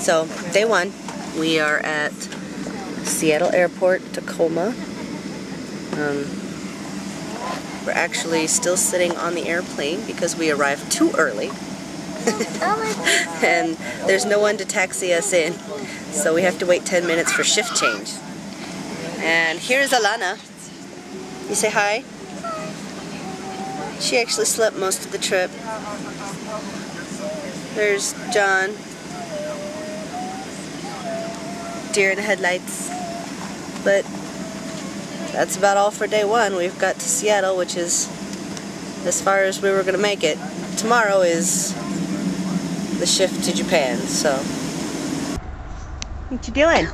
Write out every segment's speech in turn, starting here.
So, day one, we are at Seattle Airport, Tacoma. We're actually still sitting on the airplane because we arrived too early. And there's no one to taxi us in. So we have to wait 10 minutes for shift change. And here's Alanna. You say hi? She actually slept most of the trip. There's John. Deer in the headlights. But that's about all for day one. We've got to Seattle, which is as far as we were going to make it. Tomorrow is the shift to Japan, so. What you doing?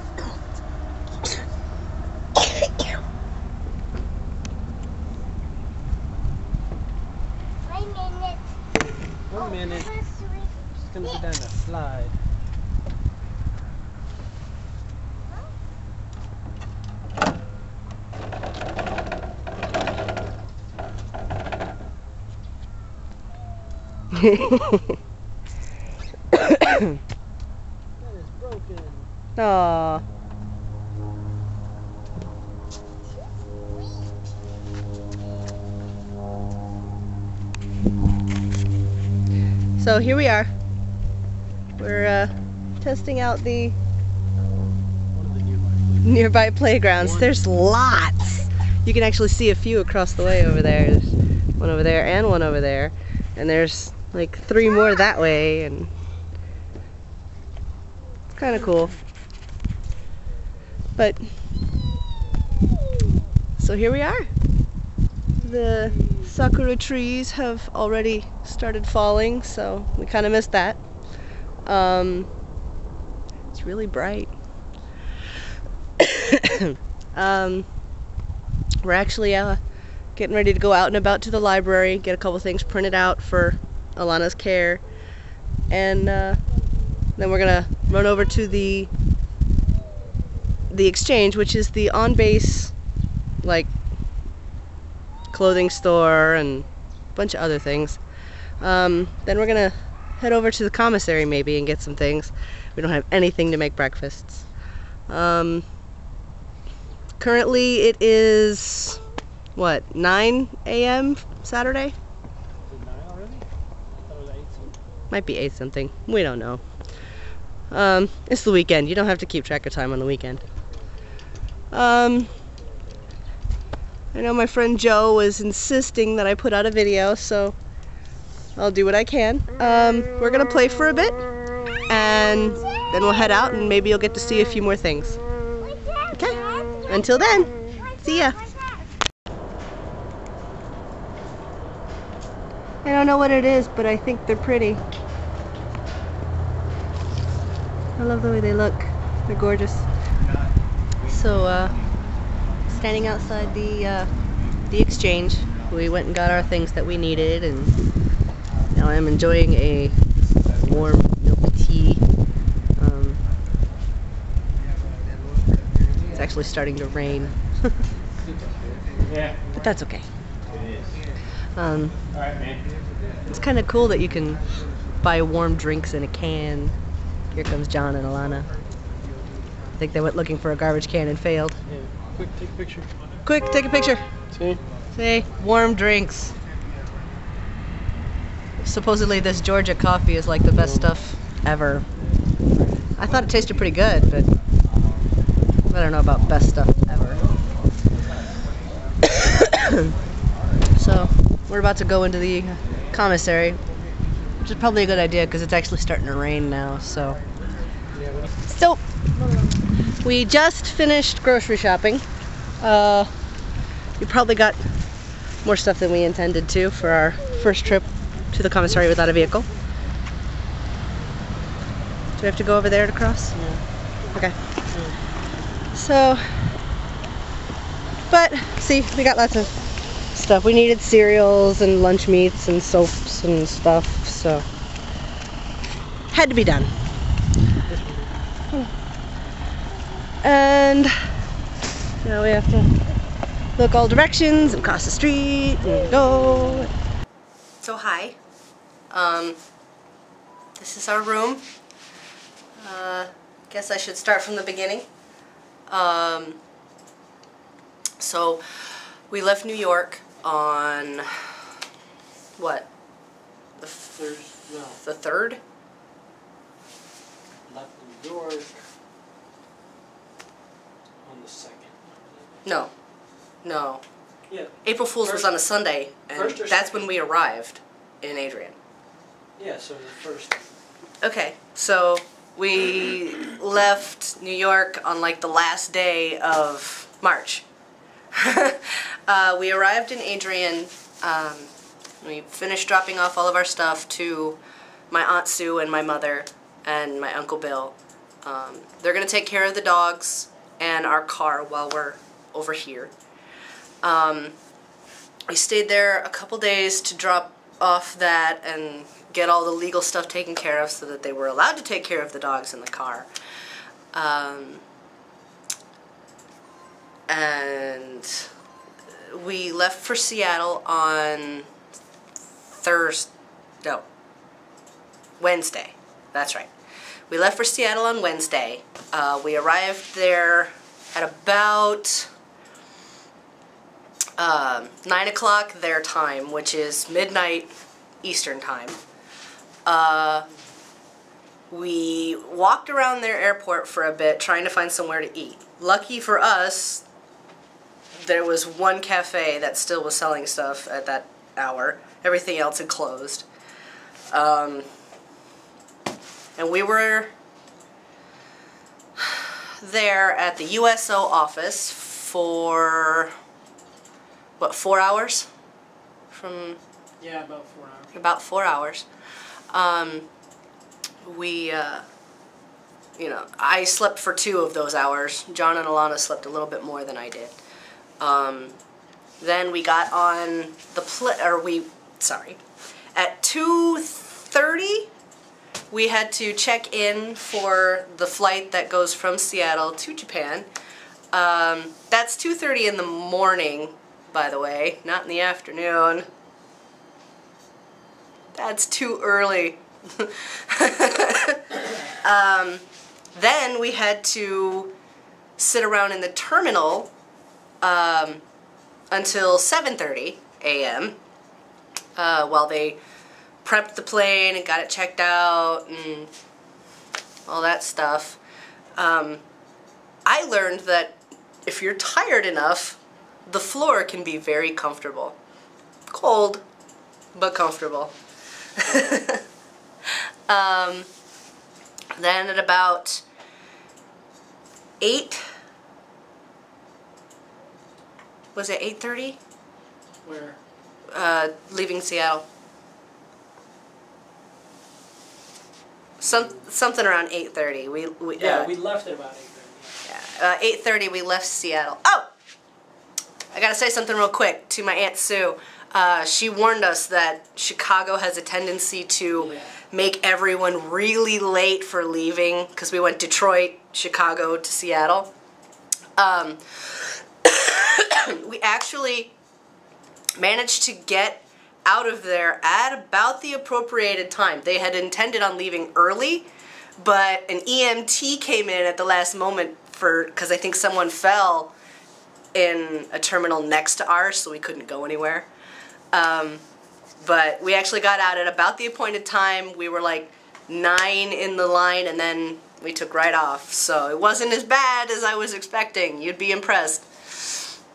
One minute. Just gonna go down the slide. That is broken. Aww. So here we are. We're testing out the nearby playgrounds. There's lots. You can actually see a few across the way over there. There's one over there and one over there. And there's like 3 more that way, and it's kind of cool. But so here we are. The sakura trees have already started falling, so we kind of missed that. It's really bright. We're actually getting ready to go out and about to the library, get a couple things printed out for Alanna's care, and then we're gonna run over to the exchange, which is the on-base like clothing store and a bunch of other things. Then we're gonna head over to the commissary maybe and get some things. We don't have anything to make breakfasts. Currently it is what, 9 a.m. Saturday? Is it 9 already? I thought it was 8 something. Might be 8 something. We don't know. It's the weekend. You don't have to keep track of time on the weekend. I know my friend Joe was insisting that I put out a video, so I'll do what I can. We're gonna play for a bit, and then we'll head out, and maybe you'll get to see a few more things. Okay? Until then, see ya. I don't know what it is, but I think they're pretty. I love the way they look. They're gorgeous. So, standing outside the exchange, we went and got our things that we needed, and now I'm enjoying a warm milk tea. It's actually starting to rain, but that's okay. It's kind of cool that you can buy warm drinks in a can. Here comes John and Alanna. I think they went looking for a garbage can and failed. Yeah. Quick, take a picture. Quick, take a picture. See? See? Warm drinks. Supposedly this Georgia coffee is like the best stuff ever. I thought it tasted pretty good, but I don't know about best stuff ever. So, we're about to go into the commissary, which is probably a good idea because it's actually starting to rain now, so. So, we just finished grocery shopping. We probably got more stuff than we intended to for our first trip to the commissary without a vehicle. Do we have to go over there to cross? Yeah. Okay. So, but see, we got lots of stuff. We needed cereals and lunch meats and soaps and stuff, so had to be done. And now we have to look all directions and cross the street and go. So hi, this is our room. Guess I should start from the beginning. So we left New York on what? The the 3rd? Left New York on the 2nd. No. No. Yeah. April Fool's was on a Sunday, and that's when we arrived in Adrian. Yeah, so the 1st. Okay, so we left New York on like the last day of March. We arrived in Adrian. We finished dropping off all of our stuff to my Aunt Sue and my mother and my Uncle Bill. They're going to take care of the dogs and our car while we're over here. We stayed there a couple days to drop off that and get all the legal stuff taken care of so that they were allowed to take care of the dogs in the car. And we left for Seattle on Wednesday. That's right. We left for Seattle on Wednesday. We arrived there at about 9 o'clock their time, which is midnight Eastern time. We walked around their airport for a bit trying to find somewhere to eat. Lucky for us, there was one cafe that still was selling stuff at that hour. Everything else had closed. And we were there at the USO office for, what, 4 hours? Yeah, about 4 hours. About 4 hours. You know, I slept for 2 of those hours. John and Alanna slept a little bit more than I did. Then we got on the at 2:30 we had to check in for the flight that goes from Seattle to Japan. That's 2:30 in the morning, by the way, not in the afternoon. That's too early. Then we had to sit around in the terminal until 7:30 a.m. While they prepped the plane and got it checked out and all that stuff. I learned that if you're tired enough, the floor can be very comfortable. Cold, but comfortable. Then at about 8, was it 8:30? Where? Leaving Seattle. Something around 8:30. We left at about 8:30. Yeah, 8:30 we left Seattle. Oh, I gotta say something real quick to my Aunt Sue. She warned us that Chicago has a tendency to make everyone really late for leaving, because we went Detroit, Chicago to Seattle. We actually managed to get out of there at about the appropriated time. They had intended on leaving early, but an EMT came in at the last moment because I think someone fell in a terminal next to ours, so we couldn't go anywhere. But we actually got out at about the appointed time. We were like 9 in the line, and then we took right off. So it wasn't as bad as I was expecting. You'd be impressed.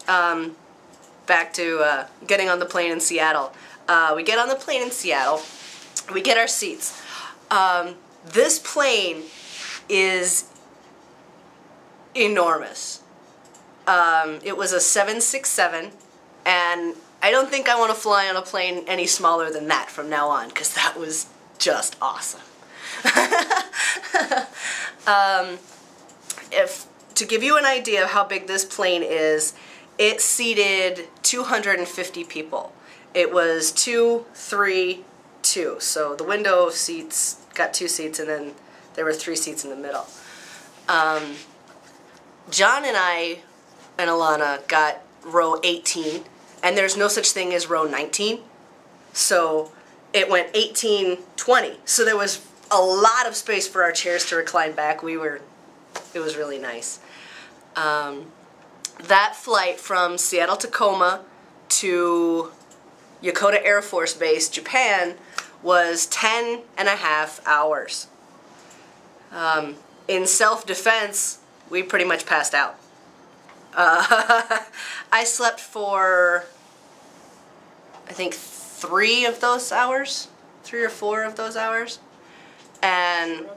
Back to getting on the plane in Seattle. We get on the plane in Seattle. We get our seats. This plane is enormous. It was a 767, and I don't think I want to fly on a plane any smaller than that from now on, because that was just awesome. To give you an idea of how big this plane is, it seated 250 people. It was 2, 3, 2. So the window seats got 2 seats, and then there were 3 seats in the middle. John and I and Alanna got row 18, and there's no such thing as row 19. So it went 18, 20. So there was a lot of space for our chairs to recline back. It was really nice. That flight from Seattle, Tacoma to Yokota Air Force Base, Japan, was 10.5 hours. In self-defense, we pretty much passed out. I slept for, I think, 3 of those hours, 3 or 4 of those hours, and,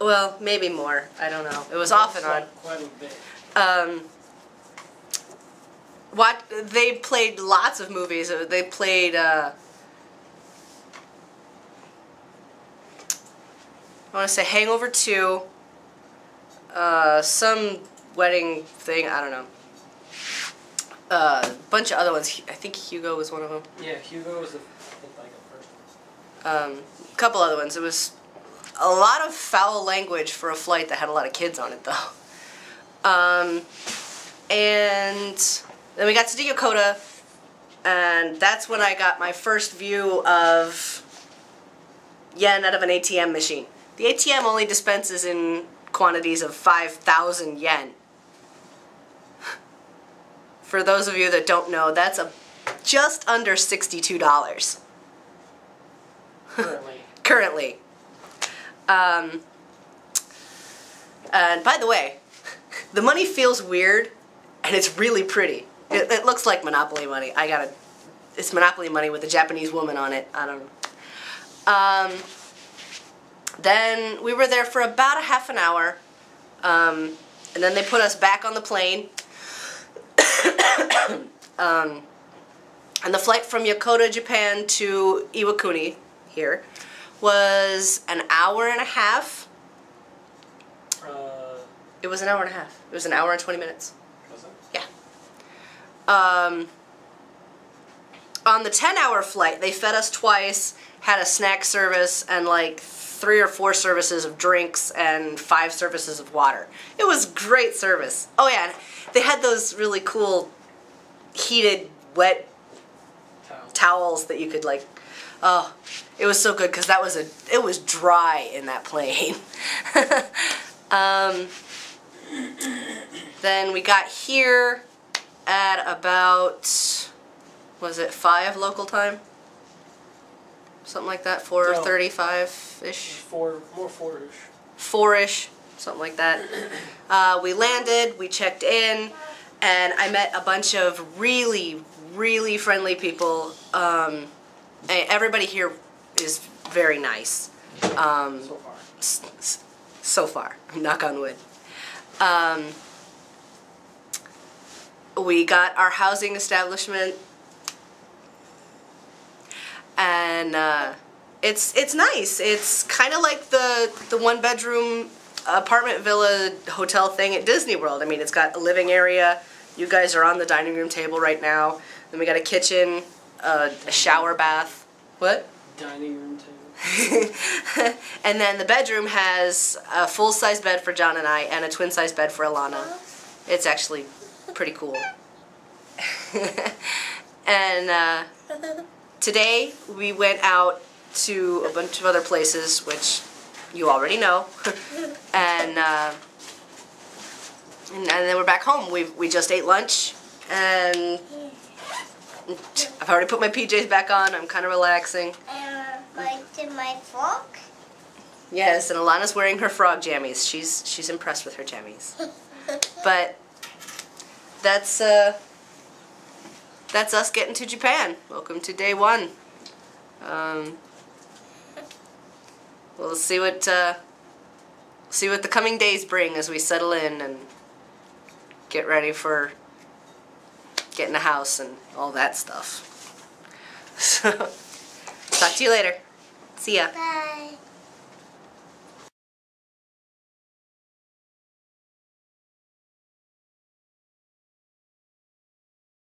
well, maybe more, I don't know. It was off and on. Quite a bit. They played lots of movies. They played, I want to say Hangover 2, some wedding thing, I don't know. A bunch of other ones. I think Hugo was one of them. Yeah, Hugo was the first one. A couple other ones. It was a lot of foul language for a flight that had a lot of kids on it, though. And then we got to Yokota, and that's when I got my first view of yen out of an ATM machine. The ATM only dispenses in quantities of 5,000 yen. For those of you that don't know, that's just under $62. currently. Currently. And by the way, the money feels weird, and it's really pretty. It looks like Monopoly money. It's Monopoly money with a Japanese woman on it. I don't know. Then we were there for about a half an hour, and then they put us back on the plane. And the flight from Yokota, Japan to Iwakuni, here, was an hour and a half. It was an hour and a half. It was an hour and 20 minutes. Was it? Yeah. On the 10-hour flight, they fed us twice, had a snack service, and like 3 or 4 services of drinks and 5 services of water. It was great service. Oh yeah, and they had those really cool heated, wet towels that you could like, oh, it was so good because it was dry in that plane. Then we got here at about, was it 5 local time? Something like that, 4:35-ish. More 4-ish. 4-ish, something like that. We landed, we checked in, and I met a bunch of really, really friendly people. Everybody here is very nice. So far. So far, knock on wood. We got our housing establishment, and it's nice. It's kind of like the 1-bedroom apartment villa hotel thing at Disney World. I mean, it's got a living area. You guys are on the dining room table right now. Then we got a kitchen, a shower bath. What? Dining room table. And then the bedroom has a full-size bed for John and I and a twin-size bed for Alanna. It's actually pretty cool. And today we went out to a bunch of other places, which you already know. And then we're back home. We just ate lunch, and I've already put my PJs back on. I'm kind of relaxing. Did my frog? Yes, and Alanna's wearing her frog jammies. She's impressed with her jammies. But that's us getting to Japan. Welcome to day 1. We'll see what the coming days bring as we settle in and get ready for getting a house and all that stuff. So, talk to you later. See ya. Bye.